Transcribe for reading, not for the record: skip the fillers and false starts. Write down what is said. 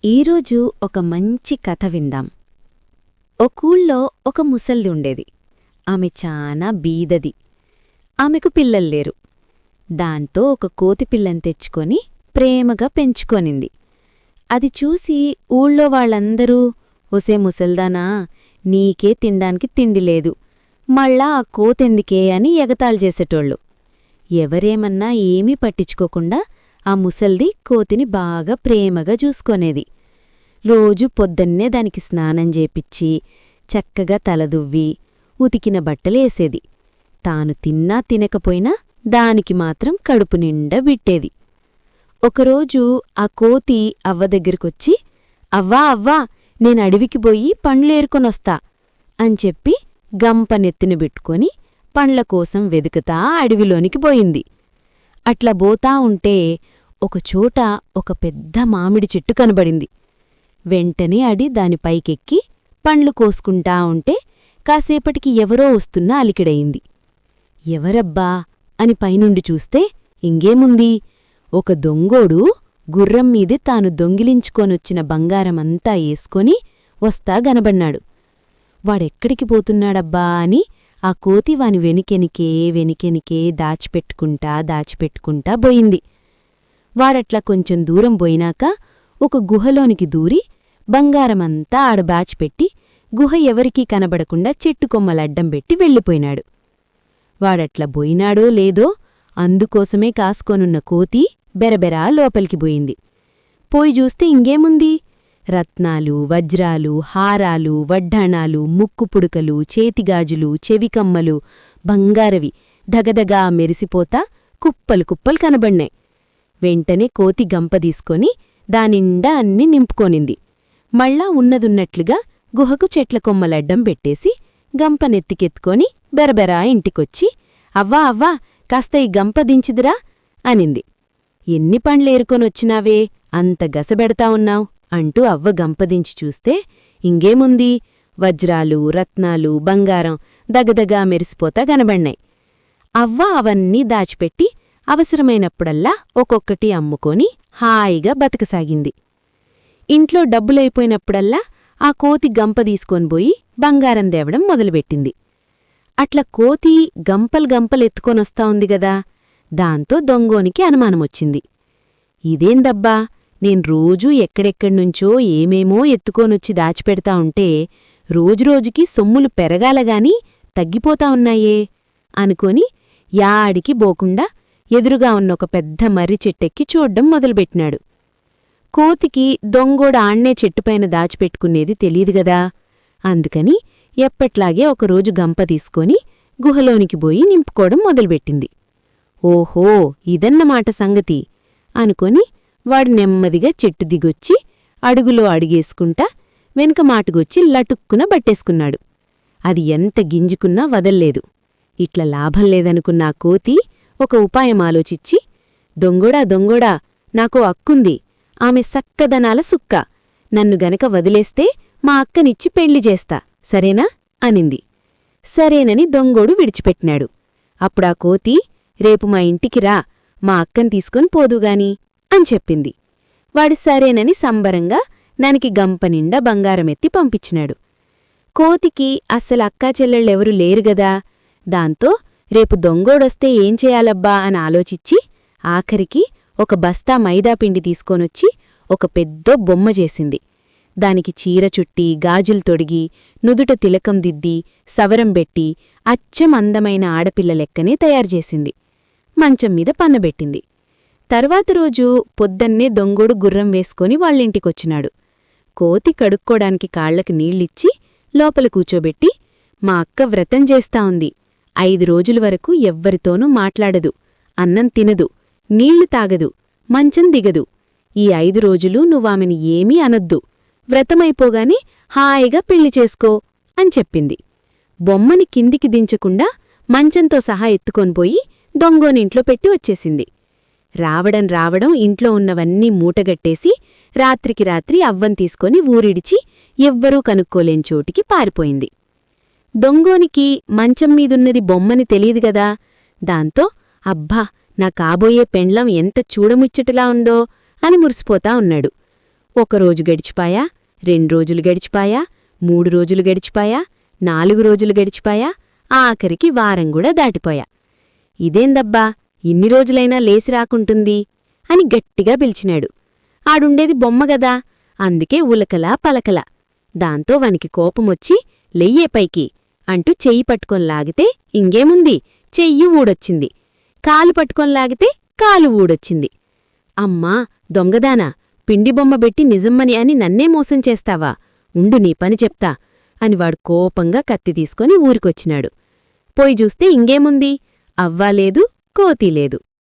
ఈరోజు ఒక మంచి కథ విందాం. ఒక్కూళ్ళో ఒక ముసల్ది ఉండేది. ఆమె చాలా బీదది. ఆమెకు పిల్లల్లేరు. దాంతో ఒక కోతిపిల్లని తెచ్చుకొని ప్రేమగా పెంచుకొనింది. అది చూసి ఊళ్ళో వాళ్ళందరూ, ఒసే ముసల్దానా, నీకే తిండానికి తిండిలేదు, మళ్ళా ఆ కోతెందుకే అని ఎగతాళి చేసేటోళ్ళు. ఎవరేమన్నా ఏమీ పట్టించుకోకుండా ఆ ముసల్ది కోతిని బాగా ప్రేమగా చూసుకొనేది. రోజూ పొద్దన్నే దానికి స్నానం చేపిచ్చి చక్కగా తలదువ్వి ఉతికిన బట్టలేసేది. తాను తిన్నా తినకపోయినా దానికి మాత్రం కడుపు నిండా విట్టేది. ఒకరోజు ఆ కోతి అవ్వ దగ్గరికొచ్చి, అవ్వా అవ్వా, నేనడవికి పోయి పండ్లేరుకొనొస్తా అని చెప్పి గంప నెత్తిన పెట్టుకొని పండ్లకోసం వెదుకుతా అడవిలోనికి పోయింది. అట్లా బోతా ఉంటే ఒకచోట ఒక పెద్ద మామిడి చెట్టు కనబడింది. వెంటనే అడి దానిపైకెక్కి పండ్లు కోసుకుంటా ఉంటే కాసేపటికి ఎవరో వస్తున్న అలికిడయింది. ఎవరబ్బా అని పైనుండి చూస్తే ఇంగేముంది, ఒక దొంగోడు గుర్రం మీదే తాను దొంగిలించుకొనొచ్చిన బంగారమంతా ఏసుకొని వస్తా గనబడ్నాడు. వాడెక్కడికి పోతున్నాడబ్బా అని ఆ కోతి వాని వెనికెనికే దాచిపెట్టుకుంటా బోయింది. వాడట్లా కొంచెం దూరం బోయినాక ఒక గుహలోనికి దూరి బంగారమంతా ఆడబాచిపెట్టి గుహ ఎవరికీ కనబడకుండా చెట్టుకొమ్మలడ్డం పెట్టి వెళ్ళిపోయినాడు. వాడట్లా బోయినాడో లేదో అందుకోసమే కాసుకొనున్న కోతి బెరబెరా లోపలికి బోయింది. పోయి చూస్తే ఇంగేముంది, రత్నాలు, వజ్రాలు, హారాలు, వడ్డాణాలు, ముక్కుపుడుకలు, చేతిగాజులు, చెవికమ్మలు, బంగారవి దగదగా మెరిసిపోతా కుప్పలు కుప్పలు కనబడ్నాయి. వెంటనే కోతి గంప తీసుకొని దానిండా అన్నీ నింపుకొనింది. మళ్ళా ఉన్నదున్నట్లుగా గుహకు చెట్ల కొమ్మలడ్డం పెట్టేసి గంపనెత్తికెత్తుకొని బెరబెరా ఇంటికొచ్చి, అవ్వా అవ్వా, కాస్త ఈ గంప దించిదిరా అనింది. ఎన్ని పండ్లేరుకొనొచ్చినావే, అంత గసబెడతా ఉన్నావ్ అంటూ అవ్వ గంపదించి చూస్తే ఇంగేముంది, వజ్రాలు, రత్నాలు, బంగారం దగదగా మెరిసిపోతా గనబడ్నాయి. అవ్వ అవన్నీ దాచిపెట్టి అవసరమైనప్పుడల్లా ఒక్కొక్కటి అమ్ముకొని హాయిగా బతకసాగింది. ఇంట్లో డబ్బులైపోయినప్పుడల్లా ఆ కోతి గంప తీసుకొనిపోయి బంగారం తేవడం మొదలుపెట్టింది. అట్లా కోతి గంపలెత్తుకొనొస్తా ఉంది గదా, దాంతో దొంగోనికి అనుమానమొచ్చింది. ఇదేందబ్బా, నేను రోజూ ఎక్కడెక్కడ్నుంచో ఏమేమో ఎత్తుకోనొచ్చి దాచిపెడతా ఉంటే రోజురోజుకి సొమ్ములు పెరగాలగాని తగ్గిపోతా ఉన్నాయే అనుకొని యాడికి బోకుండా ఎదురుగా ఉన్న ఒక పెద్ద మర్రి చెట్టెక్కి చూడ్డం మొదలుపెట్టినాడు. కోతికి దొంగోడు ఆణ్ణే చెట్టుపైన దాచిపెట్టుకునేది తెలీదుగదా, అందుకని ఎప్పట్లాగే ఒకరోజు గంప తీసుకొని గుహలోనికి పోయి నింపుకోవడం మొదలుపెట్టింది. ఓహో, ఇదన్నమాట సంగతి అనుకొని వాడు నెమ్మదిగా చెట్టు దిగొచ్చి అడుగులో అడిగేసుకుంటా వెనుక మాటుగొచ్చి లటుక్కున బట్టేసుకున్నాడు. అది ఎంత గింజుకున్నా వదల్లేదు. ఇట్లా లాభం లేదనుకున్నా కోతి ఒక ఉపాయం ఆలోచిచ్చి, దొంగోడా, నాకో అక్కుంది, ఆమె సక్కదనాల సుక్క, నన్ను గనక వదిలేస్తే మా అక్కనిచ్చి పెళ్లి చేస్తా, సరేనా అనింది. సరేనని దొంగోడు విడిచిపెట్టినాడు. అప్పుడా కోతి, రేపు మా ఇంటికి రా, మా అక్కని తీసుకొని పోదుగాని అని చెప్పింది. వాడు సరేనని సంబరంగా దానికి గంపనిండా బంగారమెత్తి పంపించినాడు. కోతికి అస్సలు అక్కాచెల్లెళ్ళెవరూ లేరుగదా, దాంతో రేపు దొంగోడొస్తే ఏం చేయాలబ్బా అని ఆలోచిచ్చి ఆఖరికి ఒక బస్తా మైదాపిండి తీసుకొనొచ్చి ఒక పెద్ద బొమ్మ చేసింది. దానికి చీర చుట్టి, గాజులు తొడిగి, నుదుట తిలకం దిద్ది, సవరం బెట్టి అచ్చం అందమైన ఆడపిల్ల లెక్కనే తయారుచేసింది. మంచం మీద పన్నబెట్టింది. తర్వాత రోజు పొద్దన్నే దొంగోడు గుర్రం వేసుకొని వాళ్ళింటికొచ్చినాడు. కోతి కడుక్కోడానికి కాళ్లకి నీళ్ళిచ్చి లోపల కూచోబెట్టి, మా అక్క వ్రతం చేస్తా ఉంది, 5 రోజుల వరకు ఎవ్వరితోనూ మాట్లాడదు, అన్నం తినదు, నీళ్లు తాగదు, మంచం దిగదు. ఈ 5 రోజులు నువ్వామెని ఏమీ అనొద్దు, వ్రతమైపోగానే హాయిగా పెళ్లి చేసుకో అని చెప్పింది. బొమ్మని కిందికి దించకుండా మంచంతో సహా ఎత్తుకొనిపోయి దొంగోనింట్లో పెట్టి వచ్చేసింది. రావడం ఇంట్లో ఉన్నవన్నీ మూటగట్టేసి రాత్రికి రాత్రి అవ్వం తీసుకొని ఊరిడిచి ఎవ్వరూ కనుక్కోలేని చోటికి పారిపోయింది. దొంగోనికి మంచం మీదున్నది బొమ్మని తెలీదుగదా, దాంతో అబ్బా, నా కాబోయే పెండ్లం ఎంత చూడముచ్చటలా ఉందో అని మురిసిపోతా ఉన్నాడు. ఒకరోజు గడిచిపాయా, 2 రోజులు గడిచిపాయా, 3 రోజులు గడిచిపాయా, 4 రోజులు గడిచిపాయా, ఆఖరికి వారం కూడా దాటిపోయా. ఇదేందబ్బా, ఇన్ని రోజులైనా లేసి రాకుంటుంది అని గట్టిగా పిలిచినాడు. ఆడుండేది బొమ్మగదా, అందుకే ఉలకలా పలకలా. దాంతో వానికి కోపమొచ్చి లెయ్యే పైకి అంటూ చెయ్యి పట్టుకొనిలాగితే ఇంకేముంది, చెయ్యి ఊడొచ్చింది. కాలు పట్టుకొనిలాగితే కాలు ఊడొచ్చింది. అమ్మా దొంగదానా, పిండి బొమ్మ బెట్టి నిజమ్మని అని నన్నే మోసం చేస్తావా, ఉండు నీ పని చెప్తా అని వాడు కోపంగా కత్తి తీసుకొని ఊరికొచ్చినాడు. పోయి చూస్తే ఇంకేముంది, అవ్వాలేదు, కోతీ లేదు.